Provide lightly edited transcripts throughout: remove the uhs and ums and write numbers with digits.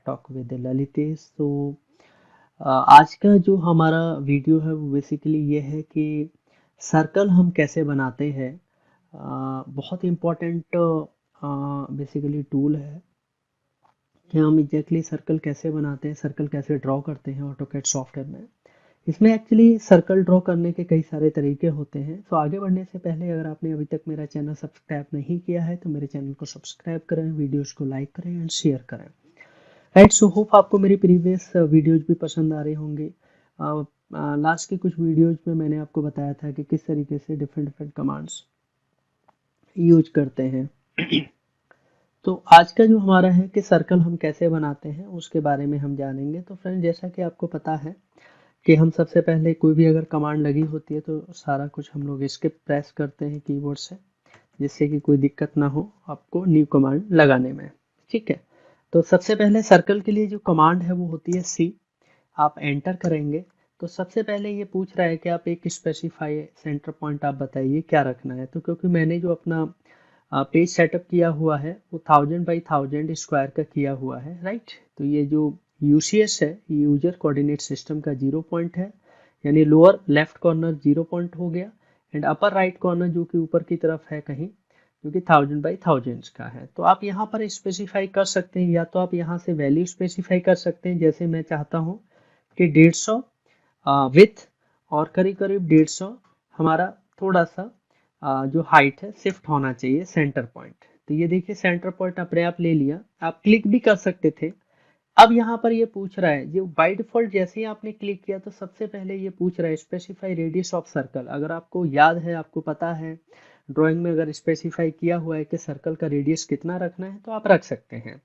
Talk with Lalitesh. तो आज का जो हमारा वीडियो है वो बेसिकली ये है कि सर्कल हम कैसे बनाते हैं। बहुत इम्पोर्टेंट बेसिकली टूल है कि हम एग्जैक्टली सर्कल कैसे बनाते हैं, सर्कल कैसे ड्रॉ करते हैं ऑटोकैड सॉफ्टवेयर में। इसमें एक्चुअली सर्कल ड्रॉ करने के कई सारे तरीके होते हैं। तो आगे बढ़ने से पहले अगर आपने अभी तक मेरा चैनल सब्सक्राइब नहीं किया है तो मेरे चैनल को सब्सक्राइब करें, वीडियोस को लाइक करें एंड शेयर करें। राइट, सो होप आपको मेरी प्रीवियस वीडियोज भी पसंद आ रहे होंगे। लास्ट के कुछ वीडियोज में मैंने आपको बताया था कि किस तरीके से डिफरेंट डिफरेंट कमांड्स यूज करते हैं। तो आज का जो हमारा है कि सर्कल हम कैसे बनाते हैं उसके बारे में हम जानेंगे। तो फ्रेंड, जैसा कि आपको पता है कि हम सबसे पहले कोई भी अगर कमांड लगी होती है तो सारा कुछ हम लोग स्किप प्रेस करते हैं कीबोर्ड से, जिससे कि कोई दिक्कत ना हो आपको न्यू कमांड लगाने में। ठीक है, तो सबसे पहले सर्कल के लिए जो कमांड है वो होती है सी। आप एंटर करेंगे तो सबसे पहले ये पूछ रहा है कि आप एक स्पेसिफाई सेंटर पॉइंट आप बताइए क्या रखना है। तो क्योंकि मैंने जो अपना पेज सेटअप किया हुआ है वो 1000 बाई 1000 स्क्वायर का किया हुआ है। राइट, तो ये जो यूसीएस है, यूजर कोऑर्डिनेट सिस्टम का 0 पॉइंट है, यानी लोअर लेफ्ट कॉर्नर 0 पॉइंट हो गया एंड अपर राइट कॉर्नर जो कि ऊपर की तरफ है कहीं, जो कि 1000 बाई 1000 का है। तो आप यहाँ पर स्पेसिफाई कर सकते हैं, या तो आप यहाँ से वैल्यू स्पेसिफाई कर सकते हैं। जैसे मैं चाहता हूँ कि 150 विथ और करीब करीब 150 हमारा थोड़ा सा जो हाइट है शिफ्ट होना चाहिए सेंटर पॉइंट। तो ये देखिए सेंटर पॉइंट अपने आप ले लिया। आप क्लिक भी कर सकते थे। अब यहाँ पर ये पूछ रहा है, जो बाय डिफॉल्ट जैसे ही आपने क्लिक किया तो सबसे पहले ये पूछ रहा है स्पेसिफाई रेडियस ऑफ सर्कल। अगर आपको याद है, आपको पता है ड्राइंग में अगर स्पेसिफाई किया हुआ है कि सर्कल का रेडियस कितना रखना है तो आप रख सकते हैं।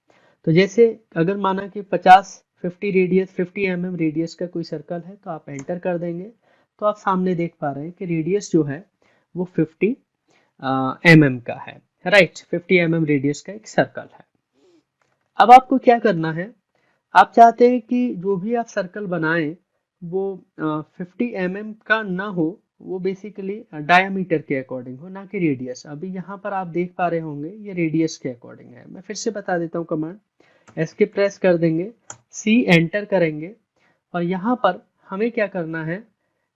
तो जैसे अगर माना कि 50 रेडियस 50 रेडियस का कोई सर्कल है तो आप एंटर कर देंगे। तो आप सामने देख पा रहे हैं कि रेडियस जो है वो 50 का है। राइट, 50 रेडियस का एक सर्कल है। अब आपको क्या करना है, आप चाहते हैं कि जो भी आप सर्कल बनाएं वो 50 का ना हो, वो बेसिकली डायामीटर के अकॉर्डिंग हो, ना कि रेडियस। अभी यहाँ पर आप देख पा रहे होंगे ये रेडियस के अकॉर्डिंग है। मैं फिर से बता देता हूँ कमांड। एस्केप प्रेस कर देंगे, सी एंटर करेंगे और यहाँ पर हमें क्या करना है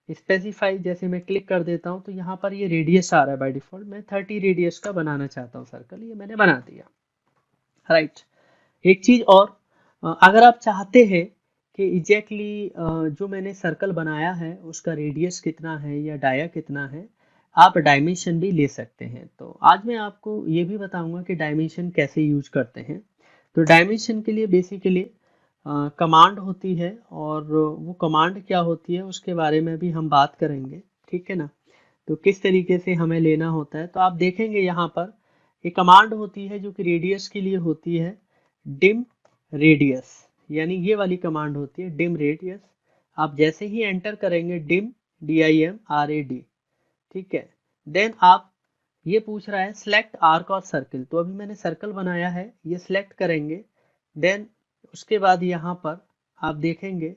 स्पेसिफाई। जैसे मैं क्लिक कर देता हूँ तो यहाँ पर ये रेडियस आ रहा है बाय डिफॉल्ट। मैं 30 रेडियस का बनाना चाहता हूँ सर्कल, ये मैंने बना दिया। राइट, एक चीज और, अगर आप चाहते हैं कि एग्जैक्टली जो मैंने सर्कल बनाया है उसका रेडियस कितना है या डाया कितना है, आप डायमेंशन भी ले सकते हैं। तो आज मैं आपको ये भी बताऊंगा कि डायमेंशन कैसे यूज करते हैं। तो डायमेंशन के लिए बेसिकली कमांड होती है और वो कमांड क्या होती है उसके बारे में भी हम बात करेंगे। ठीक है ना, तो किस तरीके से हमें लेना होता है। तो आप देखेंगे यहाँ पर एक कमांड होती है जो कि रेडियस के लिए होती है, डिम रेडियस, यानी ये वाली कमांड होती है डिम रेडियस। आप जैसे ही एंटर करेंगे डिम DIMRAD, ठीक है, देन आप ये पूछ रहा है सिलेक्ट आर्क और सर्कल। तो अभी मैंने सर्कल बनाया है, ये सिलेक्ट करेंगे। देन उसके बाद यहाँ पर आप देखेंगे,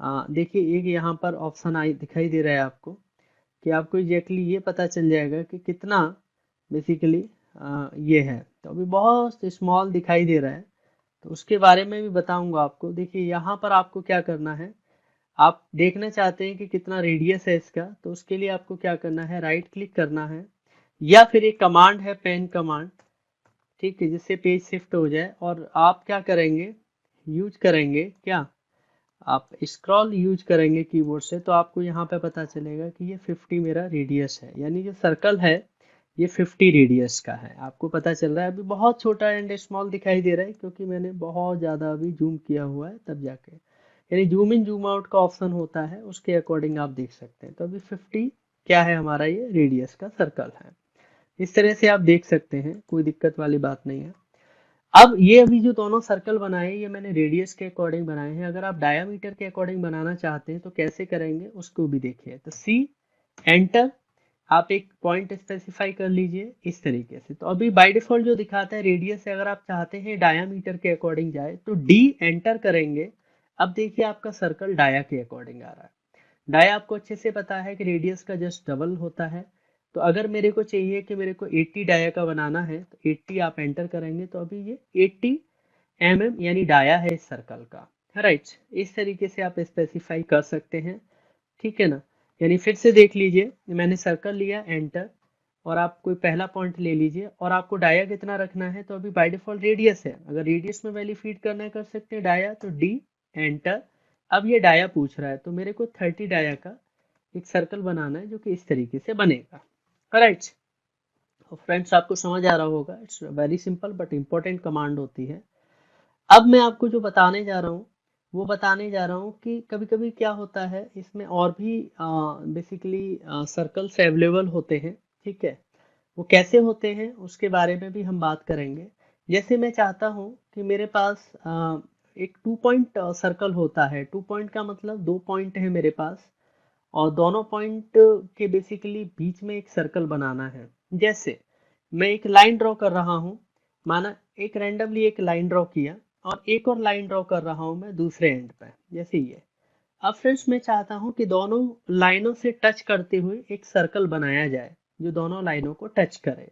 देखिए एक यहाँ पर ऑप्शन आई दिखाई दे रहा है आपको, कि आपको एग्जैक्टली ये पता चल जाएगा कि कितना बेसिकली ये है। तो अभी बहुत स्मॉल दिखाई दे रहा है, तो उसके बारे में भी बताऊंगा आपको। देखिए यहाँ पर आपको क्या करना है, आप देखना चाहते हैं कि कितना रेडियस है इसका, तो उसके लिए आपको क्या करना है, राइट क्लिक करना है या फिर एक कमांड है पेन कमांड, ठीक है, जिससे पेज शिफ्ट हो जाए। और आप क्या करेंगे, यूज करेंगे क्या, आप स्क्रॉल यूज करेंगे कीबोर्ड से, तो आपको यहाँ पे पता चलेगा कि ये 50 मेरा रेडियस है, यानी जो सर्कल है ये 50 रेडियस का है। आपको पता चल रहा है, अभी बहुत छोटा एंड स्मॉल दिखाई दे रहा है क्योंकि मैंने बहुत ज़्यादा अभी जूम किया हुआ है तब जाके, यानी जूम इन जूम आउट का ऑप्शन होता है, उसके अकॉर्डिंग आप देख सकते हैं। तो अभी 50 क्या है हमारा, ये रेडियस का सर्कल है। इस तरह से आप देख सकते हैं, कोई दिक्कत वाली बात नहीं है। अब ये अभी जो दोनों सर्कल बनाए ये मैंने रेडियस के अकॉर्डिंग बनाए हैं। अगर आप डायामीटर के अकॉर्डिंग बनाना चाहते हैं तो कैसे करेंगे उसको भी देखिए। तो सी एंटर, आप एक पॉइंट स्पेसिफाई कर लीजिए इस तरीके से। तो अभी बाय डिफॉल्ट जो दिखाता है रेडियस है, अगर आप चाहते हैं डायामीटर के अकॉर्डिंग जाए तो डी एंटर करेंगे। अब देखिए आपका सर्कल डाया के अकॉर्डिंग आ रहा है। डाया आपको अच्छे से पता है कि रेडियस का जस्ट डबल होता है। तो अगर मेरे को चाहिए कि मेरे को 80 डाया का बनाना है तो 80 आप एंटर करेंगे तो अभी ये 80 यानी डाया है इस सर्कल का, राइट। इस तरीके से आप स्पेसिफाई कर सकते हैं, ठीक है ना। यानी फिर से देख लीजिए, मैंने सर्कल लिया, एंटर, और आप कोई पहला पॉइंट ले लीजिए, और आपको डाया कितना रखना है, तो अभी बाय डिफॉल्ट रेडियस है, अगर रेडियस में वैल्यू फीड करना है कर सकते हैं डाया, तो डी, एंटर। अब ये डाया पूछ रहा है, तो मेरे को 30 डाया का एक सर्कल बनाना है जो कि इस तरीके से बनेगा, राइट। तो फ्रेंड्स आपको समझ आ रहा होगा, it's very simple but important command होती है। अब मैं आपको जो बताने जा रहा हूँ वो बताने जा रहा हूँ कि कभी कभी क्या होता है, इसमें और भी बेसिकली सर्कल्स अवेलेबल होते हैं, ठीक है। वो कैसे होते हैं उसके बारे में भी हम बात करेंगे। जैसे मैं चाहता हूँ कि मेरे पास एक 2 पॉइंट सर्कल होता है। 2 पॉइंट का मतलब 2 पॉइंट है मेरे पास, और दोनों पॉइंट के बेसिकली बीच में एक सर्कल बनाना है। जैसे मैं एक लाइन ड्रॉ कर रहा हूँ, माना एक रैंडमली एक लाइन ड्रॉ किया, और एक और लाइन ड्रॉ कर रहा हूँ मैं दूसरे एंड पे, जैसे ये। अब फ्रेंड्स मैं चाहता हूँ कि दोनों लाइनों से टच करते हुए एक सर्कल बनाया जाए जो दोनों लाइनों को टच करे।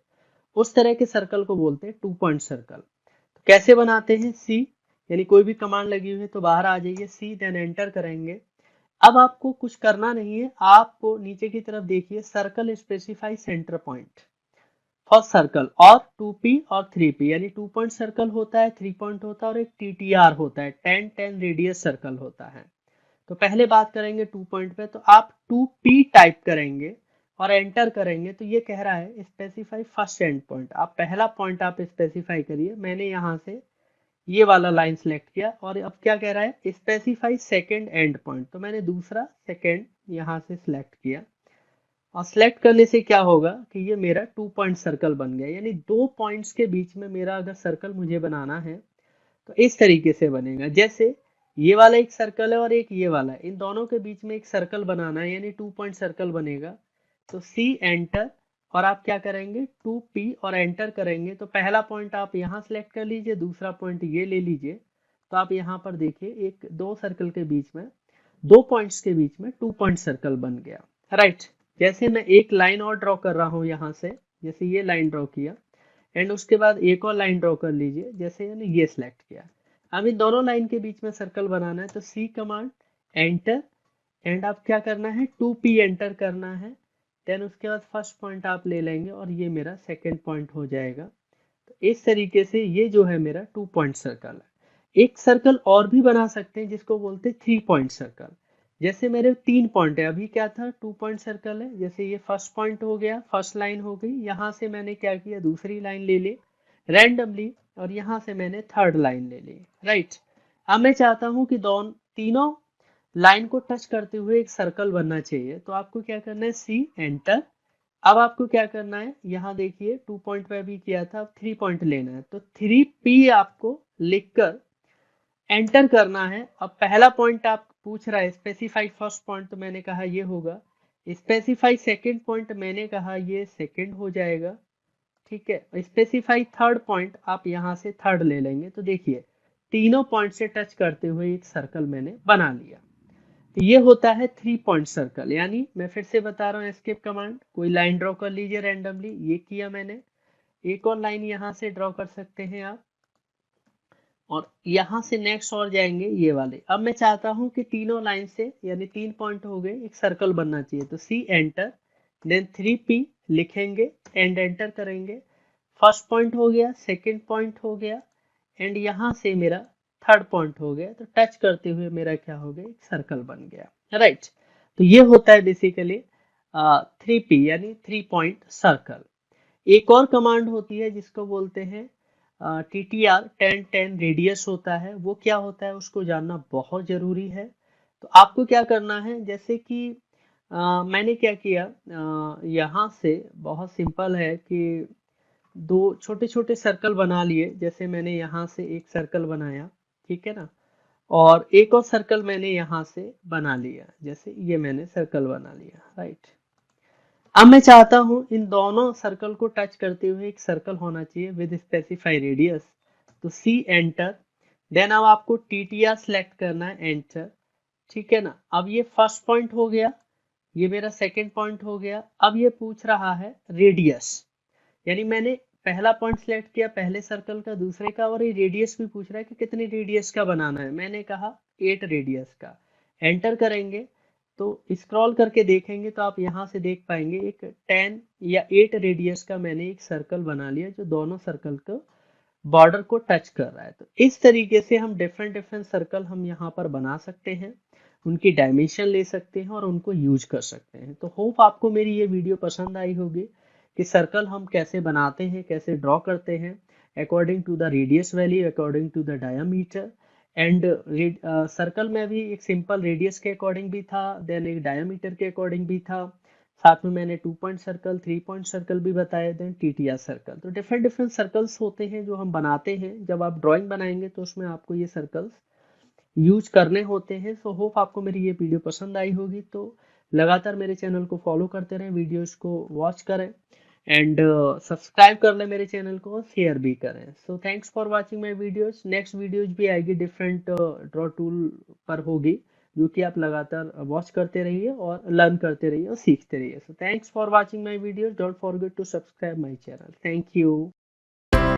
उस तरह के सर्कल को बोलते हैं 2 पॉइंट सर्कल। तो कैसे बनाते हैं, सी, यानी कोई भी कमांड लगी हुई है तो बाहर आ जाइए, सी, देन एंटर करेंगे। अब आपको कुछ करना नहीं है, आपको नीचे की तरफ देखिए, circle specify centre point first circle, और 2p और 3p, यानी 2 पॉइंट सर्कल होता है, 3 पॉइंट होता है, और एक टीटीआर होता है, 10 रेडियस सर्कल होता है। तो पहले बात करेंगे 2 पॉइंट पे, तो आप 2p टाइप करेंगे और एंटर करेंगे, तो ये कह रहा है स्पेसिफाई फर्स्ट एंड पॉइंट। आप पहला पॉइंट आप स्पेसिफाई करिए। मैंने यहाँ से ये वाला लाइन सेलेक्ट किया, और अब क्या कह रहा है, स्पेसिफाई सेकंड एंड पॉइंट, तो मैंने दूसरा सेकंड यहाँ से सिलेक्ट किया। और सिलेक्ट करने से क्या होगा कि ये मेरा 2 पॉइंट सर्कल बन गया, यानी 2 पॉइंट्स के बीच में मेरा अगर सर्कल मुझे बनाना है तो इस तरीके से बनेगा। जैसे ये वाला एक सर्कल है और एक ये वाला है, इन दोनों के बीच में एक सर्कल बनाना है, यानी 2 पॉइंट सर्कल बनेगा। तो सी, एंटर, और आप क्या करेंगे, 2p और एंटर करेंगे, तो पहला पॉइंट आप यहाँ सेलेक्ट कर लीजिए, दूसरा पॉइंट ये ले लीजिए। तो आप यहाँ पर देखिए, एक दो सर्कल के बीच में, 2 पॉइंट्स के बीच में 2 पॉइंट सर्कल बन गया, राइट। जैसे मैं एक लाइन और ड्रॉ कर रहा हूँ यहाँ से, जैसे ये लाइन ड्रॉ किया, एंड उसके बाद एक और लाइन ड्रॉ कर लीजिए, जैसे मैंने ये सिलेक्ट किया। अब इन दोनों लाइन के बीच में सर्कल बनाना है, तो सी कमांड, एंटर, एंड आप क्या करना है, 2p एंटर करना है। देन उसके बाद फर्स्ट पॉइंट आप ले लेंगे, और ये मेरा सेकेंड पॉइंट हो जाएगा। तो इस तरीके से ये जो है मेरा 2 पॉइंट सर्कल है। एक सर्कल और भी बना सकते हैं जिसको बोलते हैं 3 पॉइंट सर्कल। जैसे मेरे 3 पॉइंट है, अभी क्या था, 2 पॉइंट सर्कल है, जैसे ये फर्स्ट पॉइंट हो गया, फर्स्ट लाइन हो गई, यहाँ से मैंने क्या किया, दूसरी लाइन ले ली रैंडमली, और यहाँ से मैंने थर्ड लाइन ले ली, राइट। अब मैं चाहता हूँ कि दोनों तीनों लाइन को टच करते हुए एक सर्कल बनना चाहिए, तो आपको क्या करना है, सी, एंटर। अब आपको क्या करना है, यहाँ देखिए 2 पॉइंट पे भी किया था, अब 3 पॉइंट लेना है, तो 3p आपको लिखकर एंटर करना है। अब पहला पॉइंट आप पूछ रहा है स्पेसिफाई फर्स्ट पॉइंट, तो मैंने कहा ये होगा। स्पेसिफाई सेकंड पॉइंट, मैंने कहा ये सेकंड हो जाएगा, ठीक है। स्पेसिफाई थर्ड पॉइंट, आप यहाँ से थर्ड ले लेंगे, तो देखिए तीनों पॉइंट से टच करते हुए एक सर्कल मैंने बना लिया। तो ये होता है 3 पॉइंट सर्कल। यानी मैं फिर से बता रहा हूँ, एस्केप कमांड, कोई लाइन ड्रॉ कर लीजिए रैंडमली, ये किया मैंने, एक और लाइन यहाँ से ड्रॉ कर सकते हैं आप, और यहाँ से नेक्स्ट और जाएंगे ये वाले। अब मैं चाहता हूँ कि तीनों लाइन से, यानी 3 पॉइंट हो गए, एक सर्कल बनना चाहिए, तो सी, एंटर, देन 3p लिखेंगे एंड एंटर करेंगे। फर्स्ट पॉइंट हो गया, सेकंड पॉइंट हो गया, एंड यहाँ से मेरा थर्ड पॉइंट हो गया, तो टच करते हुए मेरा क्या हो गया, एक सर्कल बन गया, राइट। तो ये होता है बेसिकली 3p, यानी 3 पॉइंट सर्कल। एक और कमांड होती है जिसको बोलते हैं TTR, 10 रेडियस होता है। वो क्या होता है उसको जानना बहुत जरूरी है। तो आपको क्या करना है, जैसे कि मैंने क्या किया, यहाँ से बहुत सिंपल है कि दो छोटे छोटे सर्कल बना लिए। जैसे मैंने यहाँ से एक सर्कल बनाया, ठीक है ना, और एक और सर्कल मैंने यहाँ से बना लिया, जैसे ये मैंने सर्कल बना लिया, राइट। अब मैं चाहता हूँ इन दोनों सर्कल को टच करते हुए एक सर्कल होना चाहिए विद स्पेसिफाई रेडियस, तो सी, एंटर, देन अब आपको टीटीआर सेलेक्ट करना है, एंटर, ठीक है ना। अब ये फर्स्ट पॉइंट हो गया, ये मेरा सेकंड पॉइंट हो गया। अब ये पूछ रहा है रेडियस, यानी मैंने पहला पॉइंट सिलेक्ट किया पहले सर्कल का, दूसरे का, और ये रेडियस भी पूछ रहा है कि कितनी रेडियस का बनाना है। मैंने कहा 8 रेडियस का। एंटर करेंगे तो स्क्रॉल करके देखेंगे तो आप यहाँ से देख पाएंगे एक 10 या 8 रेडियस का मैंने एक सर्कल बना लिया जो दोनों सर्कल को बॉर्डर को टच कर रहा है। तो इस तरीके से हम डिफरेंट डिफरेंट सर्कल हम यहाँ पर बना सकते हैं, उनकी डायमेंशन ले सकते हैं और उनको यूज कर सकते हैं। तो होप आपको मेरी ये वीडियो पसंद आई होगी कि सर्कल हम कैसे बनाते हैं, कैसे ड्रॉ करते हैं according to the radius value, according to the diameter. And circle में भी एक सिंपल रेडियस के अकॉर्डिंग भी था, देन एक डायामीटर के अकॉर्डिंग भी था, साथ में मैंने 2 पॉइंट सर्कल, 3 पॉइंट सर्कल भी बताए, देन टीटीआर सर्कल। तो डिफरेंट डिफरेंट सर्कल्स होते हैं जो हम बनाते हैं। जब आप ड्राइंग बनाएंगे तो उसमें आपको ये सर्कल्स यूज करने होते हैं। सो होप आपको मेरी ये वीडियो पसंद आई होगी। तो लगातार मेरे चैनल को फॉलो करते रहें, वीडियोस को वॉच करें एंड सब्सक्राइब कर लें मेरे चैनल को और शेयर भी करें। सो thanks for watching my videos. Next videos भी आएगी डिफरेंट ड्रॉ टूल पर होगी, जो कि आप लगातार वॉच करते रहिए और लर्न करते रहिए और सीखते रहिए। So thanks for watching my videos. Don't forget to subscribe my channel. Thank you.